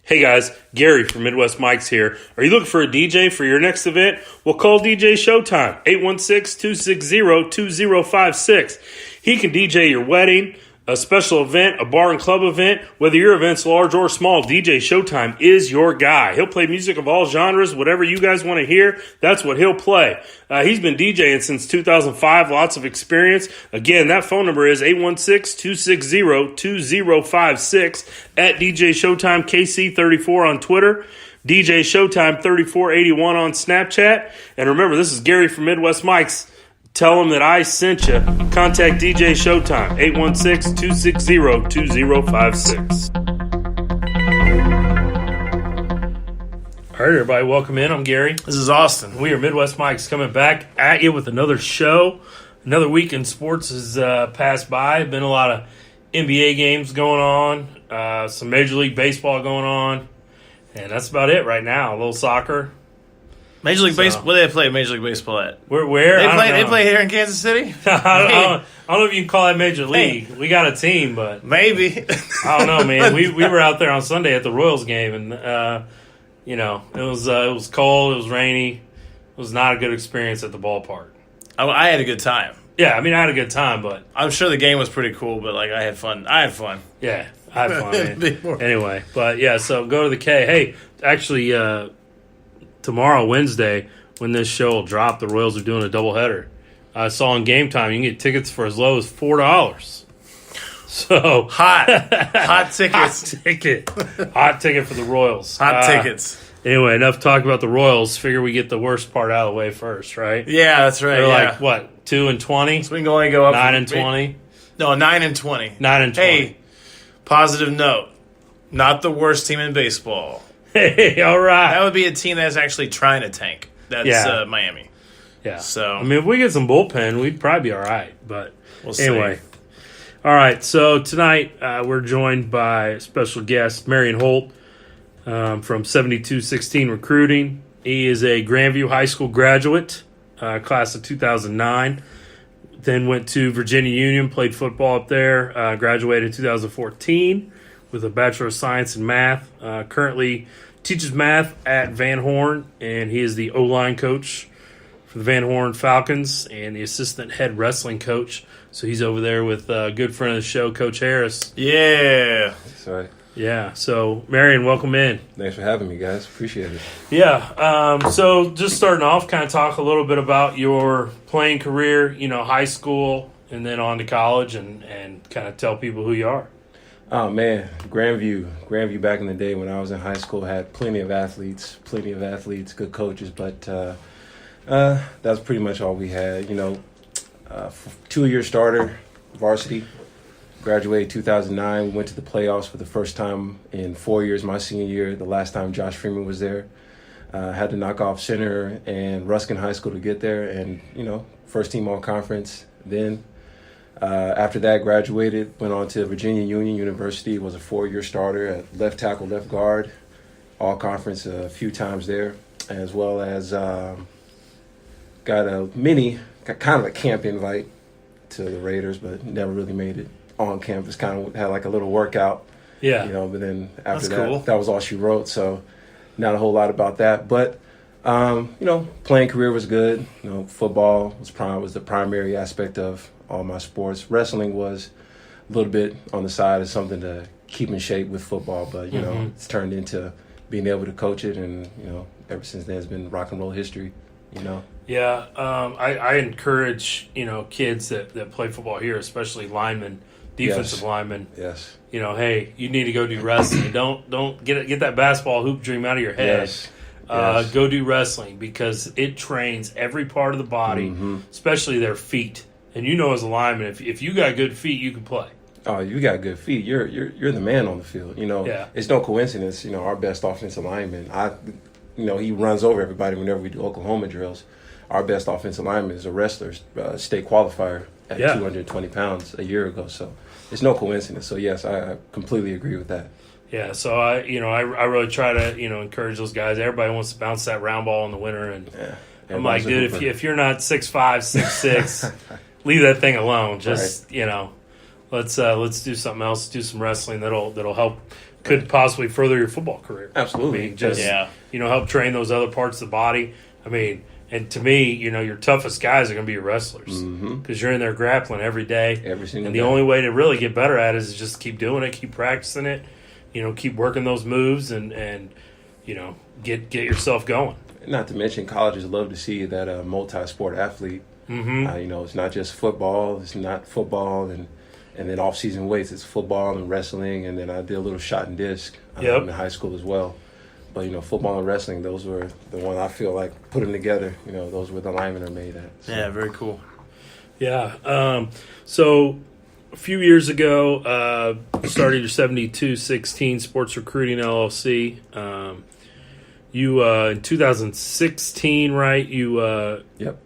Hey guys, Gary from Midwest Mike's here. Are you looking for a DJ for your next event? Well, call DJ Showtime, 816-260-2056. He can DJ your wedding, a special event, a bar and club event. Whether your event's large or small, DJ Showtime is your guy. He'll play music of all genres, whatever you guys want to hear, that's what he'll play. He's been DJing since 2005, lots of experience. Again, that phone number is 816-260-2056 at DJ Showtime KC34 on Twitter, DJ Showtime 3481 on Snapchat. And remember, this is Gary from Midwest Mike's. Tell them that I sent you. Contact DJ Showtime, 816-260-2056. All right, everybody, welcome in. I'm Gary. This is Austin. We are Midwest Mike's coming back at you with another show. Another week in sports has passed by. Been a lot of NBA games going on, some Major League Baseball going on, and that's about it right now. A little soccer. Major League Baseball. Where do they play Major League Baseball at? Where? They play here in Kansas City? I don't know if you can call that Major League. We got a team, but maybe. I don't know, man. We were out there on Sunday at the Royals game, and it was cold, it was rainy, it was not a good experience at the ballpark. I had a good time. Yeah, I had a good time, but I'm sure the game was pretty cool. But I had fun. Yeah, I had fun. Man. Anyway, but yeah, so go to the K. Hey, actually. Tomorrow, Wednesday, when this show will drop, the Royals are doing a doubleheader. I saw on Game Time you can get tickets for as low as $4. So hot tickets, hot ticket for the Royals. Hot tickets. Anyway, enough talk about the Royals. Figure we get the worst part out of the way first, right? Yeah, that's right. They're like what, 2-20? So we can only go up 9-20. No, 9-20. 9-20. Hey, positive note. Not the worst team in baseball. Hey, all right. That would be a team that's actually trying to tank. That's Miami. Yeah. So if we get some bullpen, we'd probably be all right. But we'll see. Anyway. All right. So tonight we're joined by a special guest, Marion Holt from 7216 Recruiting. He is a Grandview High School graduate, class of 2009. Then went to Virginia Union, played football up there, graduated in 2014 with a Bachelor of Science in Math. Currently teaches math at Van Horn, and he is the O-line coach for the Van Horn Falcons and the assistant head wrestling coach. So he's over there with a good friend of the show, Coach Harris. Yeah. That's right. Yeah. So, Marion, welcome in. Thanks for having me, guys. Appreciate it. Yeah. So just starting off, kind of talk a little bit about your playing career, high school, and then on to college, and kind of tell people who you are. Oh, man. Grandview back in the day when I was in high school had plenty of athletes, good coaches, but that's pretty much all we had. 2-year starter, varsity, graduated 2009, went to the playoffs for the first time in 4 years, my senior year, the last time Josh Freeman was there. Had to knock off Center and Ruskin High School to get there, and, first team all conference then. After that, graduated, went on to Virginia Union University, was a 4-year starter at left tackle, left guard, all conference a few times there, as well as got a kind of a camp invite to the Raiders, but never really made it on campus. Kind of had like a little workout, yeah. But then after That's cool. that was all she wrote, so not a whole lot about that. But playing career was good. Football was the primary aspect of all my sports. Wrestling was a little bit on the side as something to keep in shape with football, but it's turned into being able to coach it, and ever since then it's been rock and roll history. Yeah, I encourage kids that play football here, especially linemen, defensive linemen. Yes. Hey, you need to go do wrestling. Don't get that basketball hoop dream out of your head. Yes. Go do wrestling because it trains every part of the body, especially their feet. And as a lineman, if you got good feet, you can play. Oh, you got good feet. You're the man on the field. Yeah. It's no coincidence. Our best offensive lineman, he runs over everybody whenever we do Oklahoma drills. Our best offensive lineman is a wrestler, state qualifier at 220 pounds a year ago. So it's no coincidence. So yes, I completely agree with that. Yeah, so I really try to encourage those guys. Everybody wants to bounce that round ball in the winter, and I'm like, dude, if you're not 6'5", 6'6", leave that thing alone. Just let's do something else. Do some wrestling that'll help could possibly further your football career. Absolutely. I mean, just Yeah. help train those other parts of the body. I mean, and to me, your toughest guys are going to be your wrestlers because you're in there grappling every day. Every single and day. the only way to really get better at it is just keep doing it, keep practicing it, keep working those moves and get yourself going. Not to mention, colleges love to see that multi-sport athlete. It's not just football. It's not football and then off-season weights. It's football and wrestling, and then I did a little shot and disc in high school as well. But football and wrestling, those were the one I feel like put them together. Those were the linemen are made at. So. Yeah, very cool. Yeah. So a few years ago, started your 7216 Sports Recruiting LLC. You in 2016, right? You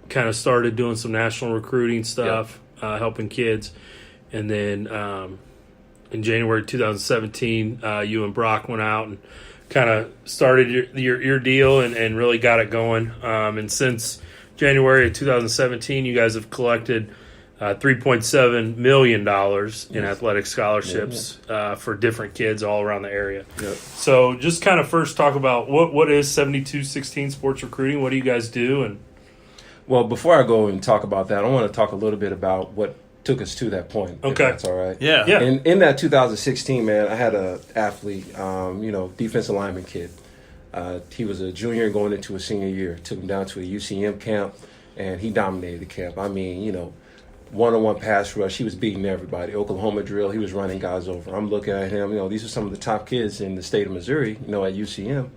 kind of started doing some national recruiting stuff, helping kids, and then in January 2017, you and Brock went out and kind of started your deal and really got it going. And since January of 2017, you guys have collected $3.7 million in athletic scholarships for different kids all around the area. Yep. So just kind of first talk about what is 7216 Sports Recruiting? What do you guys do? And Well, before I go and talk about that, I want to talk a little bit about what took us to that point. Okay. If that's all right. Yeah. In that 2016, man, I had a athlete, defensive lineman kid. He was a junior going into a senior year. Took him down to a UCM camp, and he dominated the camp. I mean, one-on-one pass rush. He was beating everybody. Oklahoma drill. He was running guys over. I'm looking at him. These are some of the top kids in the state of Missouri. At UCM,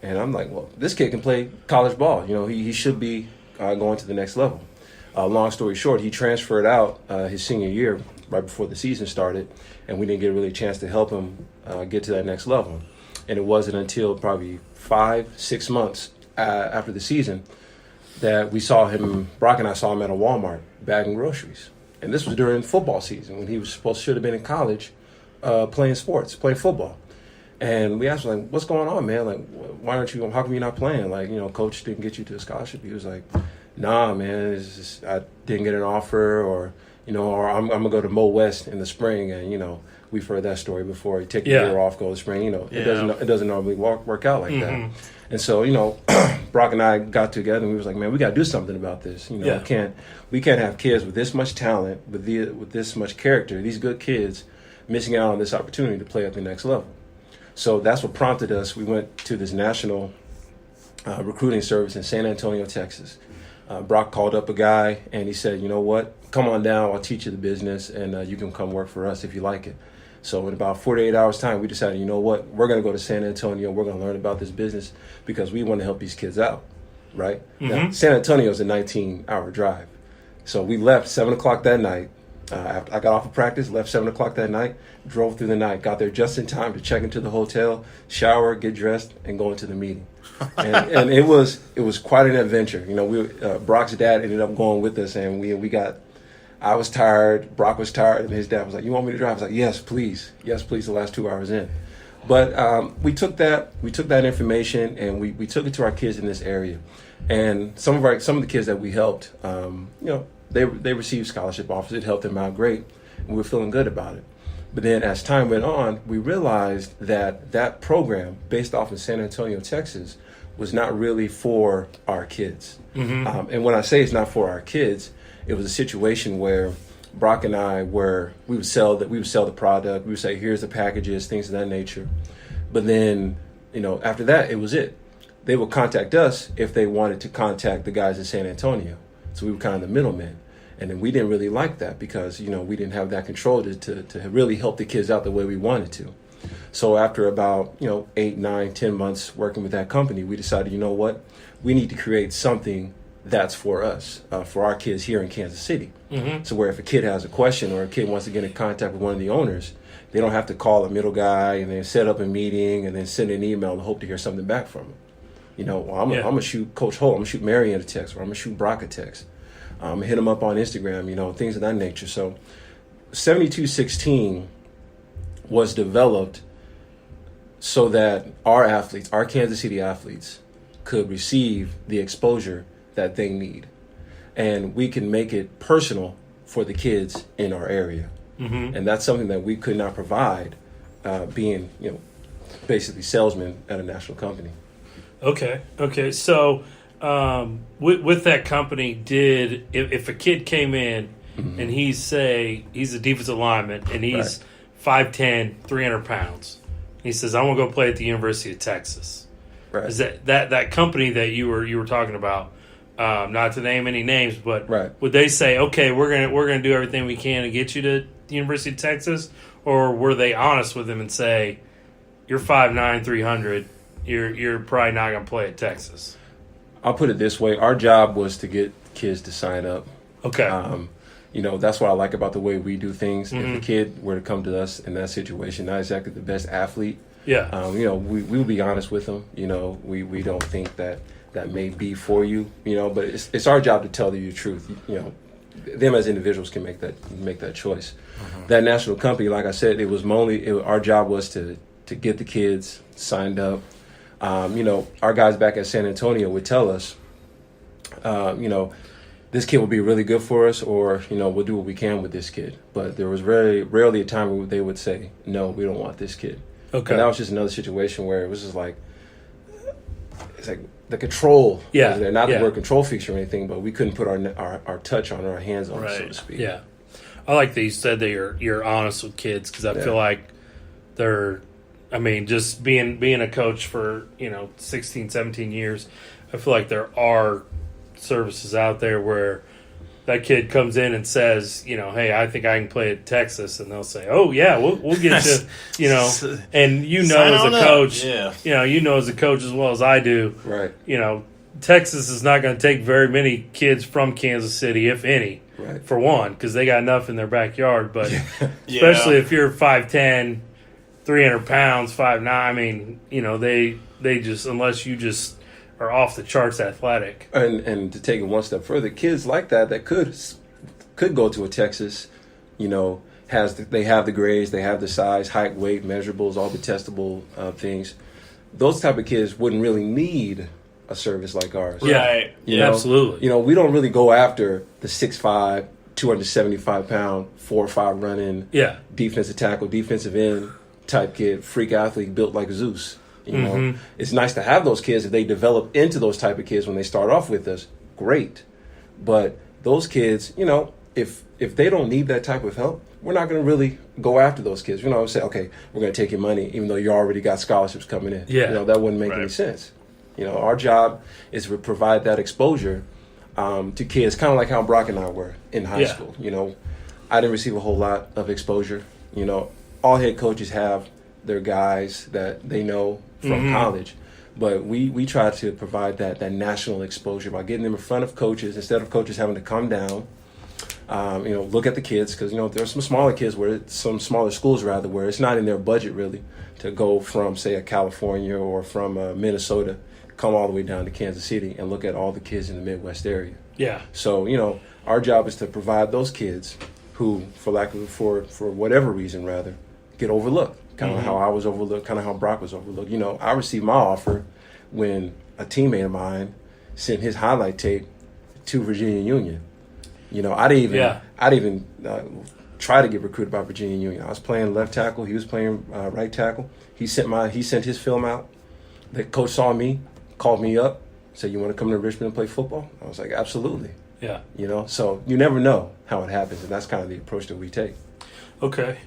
and I'm like, well, this kid can play college ball. He should be going to the next level. Long story short, he transferred out his senior year right before the season started, and we didn't get really a chance to help him get to that next level. And it wasn't until probably 5-6 months after the season that we saw him, Brock and I saw him at a Walmart bagging groceries. And this was during football season when he was should have been in college playing football. And we asked him, what's going on, man? Why aren't you, how come you're not playing? Coach didn't get you to a scholarship. He was like, nah, man, it's just, I didn't get an offer or I'm going to go to Mo West in the spring. And, we've heard that story before. You take a year off, go to the spring, it doesn't normally work out like that. And so, Brock and I got together and we was like, man, we got to do something about this. We can't have kids with this much talent, with this much character, these good kids missing out on this opportunity to play at the next level. So that's what prompted us. We went to this national recruiting service in San Antonio, Texas. Brock called up a guy and he said, you know what, come on down, I'll teach you the business and you can come work for us if you like it. So in about 48 hours time, we decided, you know what, we're going to go to San Antonio, we're going to learn about this business because we want to help these kids out, right? Now, San Antonio is a 19-hour drive. So we left 7 o'clock that night. After I got off of practice, left 7 o'clock that night, drove through the night, got there just in time to check into the hotel, shower, get dressed, and go into the meeting. And it was quite an adventure. Brock's dad ended up going with us, and I was tired, Brock was tired, and his dad was like, you want me to drive? I was like, yes, please, the last 2 hours in. But we took that information, and we took it to our kids in this area. And some of the kids that we helped, they received scholarship offers. It helped them out great, and we were feeling good about it. But then as time went on, we realized that program, based off of San Antonio, Texas, was not really for our kids. And when I say it's not for our kids, it was a situation where Brock and I we would sell the product. We would say, here's the packages, things of that nature. But then, after that, it was it. They would contact us if they wanted to contact the guys in San Antonio. So we were kind of the middlemen. And then we didn't really like that because, we didn't have that control to really help the kids out the way we wanted to. So after about, 8, 9, 10 months working with that company, we decided, you know what, we need to create something that's for us, for our kids here in Kansas City. So where if a kid has a question or a kid wants to get in contact with one of the owners, they don't have to call a middle guy and then set up a meeting and then send an email and hope to hear something back from him. I'm going to shoot Coach Holt, I'm going to shoot Marion a text, or I'm going to shoot Brock a text. I'm going to hit them up on Instagram, things of that nature. So 7216 was developed so that our athletes, our Kansas City athletes, could receive the exposure that they need. And we can make it personal for the kids in our area. And that's something that we could not provide being, basically salesman at a national company. Okay. So, with that company, if a kid came in and he's a defensive lineman and he's 5'10", 300 pounds, he says, "I want to go play at the University of Texas." Right. Is that company that you were talking about? Not to name any names, but would they say, "Okay, we're gonna do everything we can to get you to the University of Texas," or were they honest with him and say, "You're 5'9", 300, you're probably not gonna play at Texas"? I'll put it this way: our job was to get kids to sign up. Okay. That's what I like about the way we do things. If a kid were to come to us in that situation, not exactly the best athlete, we will be honest with them. We don't think that may be for you, but it's our job to tell you the truth. Them as individuals can make that choice. That national company, like I said, our job was to get the kids signed up. Our guys back at San Antonio would tell us, this kid will be really good for us, or we'll do what we can with this kid. But there was very rarely a time where they would say, "No, we don't want this kid." Okay. And that was just another situation where it was just like, it's like the control. Yeah. Was there. Not that we're a control fixture or anything, but we couldn't put our touch on, our hands on it, so to speak. Yeah. I like that you said that you're honest with kids, because I feel like just being a coach for 16, 17 years, I feel like there are services out there where that kid comes in and says, "Hey, I think I can play at Texas," and they'll say, "Oh yeah, we'll get you," and as a coach, as a coach as well as I do, right? Texas is not going to take very many kids from Kansas City, if any, for one, because they got enough in their backyard. But especially if you're 5'10", 300 pounds, 5'9", they just, unless you just are off the charts athletic. And to take it one step further, kids like that could go to a Texas, they have the grades, they have the size, height, weight, measurables, all the testable things. Those type of kids wouldn't really need a service like ours. Right. Absolutely. We don't really go after the 6'5", 275-pound, 4-5 running, defensive tackle, defensive end type kid, freak athlete built like Zeus. It's nice to have those kids if they develop into those type of kids when they start off with us. Great, but those kids, if they don't need that type of help, we're not going to really go after those kids. Say, okay, we're going to take your money, even though you already got scholarships coming in. Yeah, that wouldn't make any sense. Our job is to provide that exposure to kids, kind of like how Brock and I were in high school. I didn't receive a whole lot of exposure. All head coaches have their guys that they know from college, but we try to provide that national exposure by getting them in front of coaches instead of coaches having to come down, look at the kids, because there's some smaller schools where it's not in their budget really to go from, say, a California or from Minnesota, come all the way down to Kansas City and look at all the kids in the Midwest area. Yeah. So our job is to provide those kids who, for whatever reason rather, get overlooked. Kind of how I was overlooked, kind of how Brock was overlooked. I received my offer when a teammate of mine sent his highlight tape to Virginia Union. I didn't even try to get recruited by Virginia Union. I was playing left tackle, he was playing right tackle. He sent his film out. The coach saw me, called me up, said, "You want to come to Richmond and play football?" I was like, "Absolutely." Yeah. So you never know how it happens, and that's kind of the approach that we take. Okay.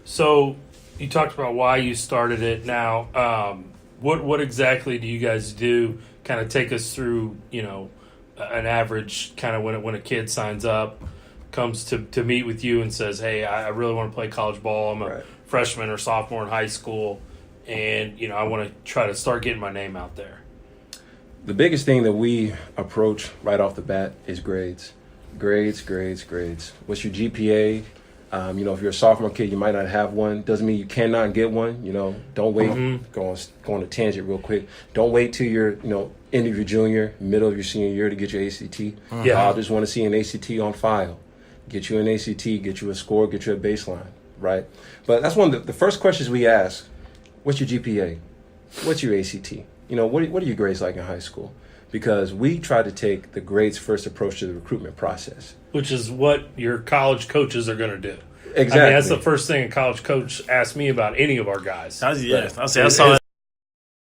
So you talked about why you started it. Now, what exactly do you guys do? Kind of take us through, an average kind of when a kid signs up, comes to meet with you and says, "Hey, I really want to play college ball. I'm a freshman or sophomore in high school, and I want to try to start getting my name out there." The biggest thing that we approach right off the bat is grades. Grades. What's your GPA? If you're a sophomore kid, you might not have one. Doesn't mean you cannot get one. Don't wait. Go on a tangent real quick. Don't wait till you're, end of your junior, middle of your senior year to get your ACT. I just want to see an ACT on file. Get you an ACT, get you a score, get you a baseline, right? But that's one of the first questions we ask. What's your GPA? What's your ACT? What are your grades like in high school? Because we try to take the grades first approach to the recruitment process. Which is what your college coaches are going to do. Exactly. I mean, that's the first thing a college coach asked me about any of our guys. I saw Is